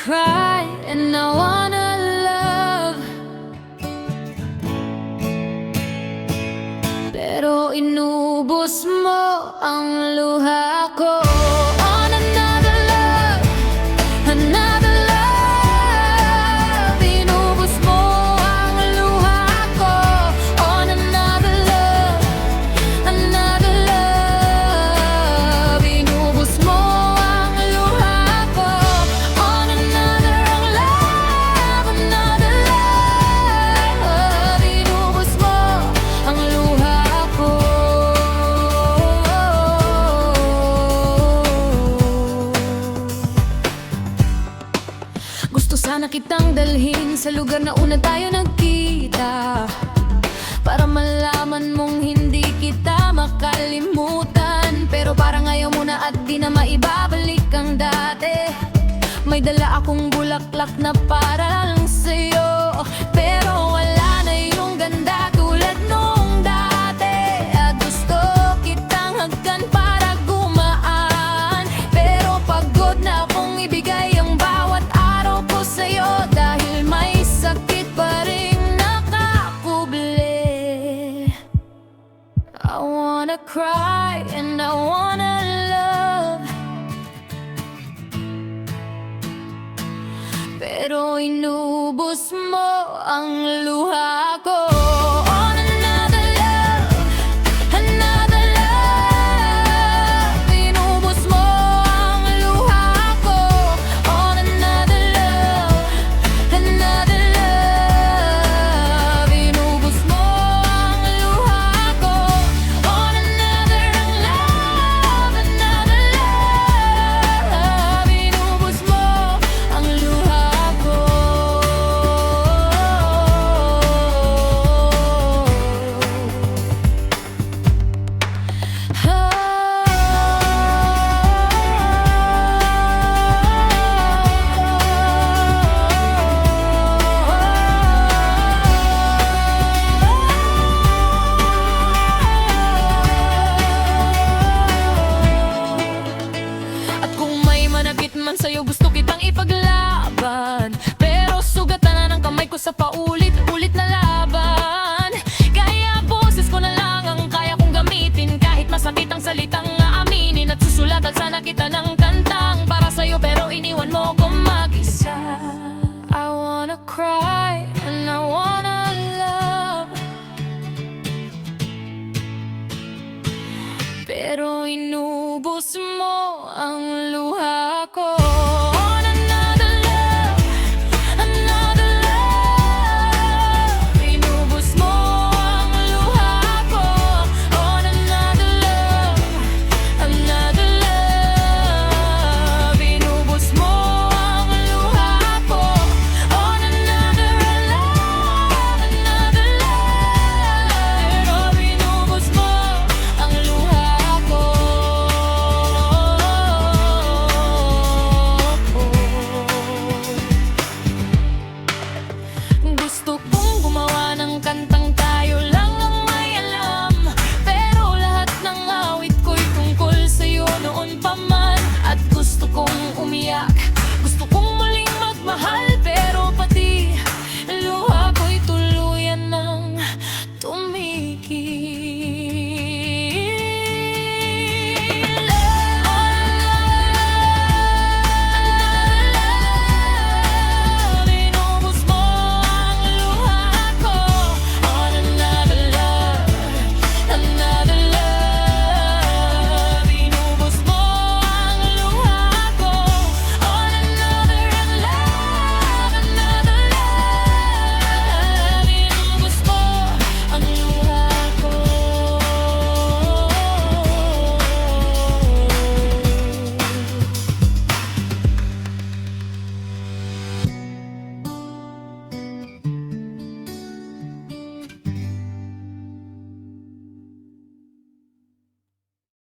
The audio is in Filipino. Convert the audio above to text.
cry and I wanna love, pero inubos mo ang luha ko. On another love, another love, inubos mo ang luha ko. On another love, another love, inubos mo ang luha ko. On another love, another love, inubos mo ang luha ko. Gusto sana kitang dalhin sa lugar na una tayo nagkita, para malaman mong hindi kita makalimutan. Pero parang ayaw mo na at di na maibabalik ang dati. May dala akong bulaklak na para lang sa'yo, pero wala na yung ganda tulad nung dati. At gusto kitang hagkan para gumaan, pero pagod na akong ibigay ang bawat araw ko sa'yo, dahil may sakit pa rin nakakubli. I wanna cry and I wanna love, pero inubos mo ang luha ko. On another love, another love, inubos mo ang luha ko. On another love, another love, inubos mo ang luha ko. On another love, another love, inubos mo ang luha ko. At kung may manakit man sa'yo, gusto kitang ipaglaban, pero sugatan na ng kamay ko sa paulit-ulit na laban. Kaya boses ko na lang ang kaya kong gamitin, kahit masakit ang salitang aaminin. At susulatan sana kita ng kantang para sa'yo, pero iniwan mo ko mag-isa. I wanna cry and I wanna love, pero inubos mo ang luha ko. On another love, another love, inubos mo ang luha ko. On another love, another love, inubos mo ang luha ko. On another love, another love, pero inubos mo ang luha ko. Gusto kong gumawa ng kantang tayo lang ang may alam, pero lahat ng awit ko'y tungkol sa'yo noon pa man. At gusto kong umiyak, gusto kong muling magmahal, pero pati luha ko'y tuluyan ng tumigil.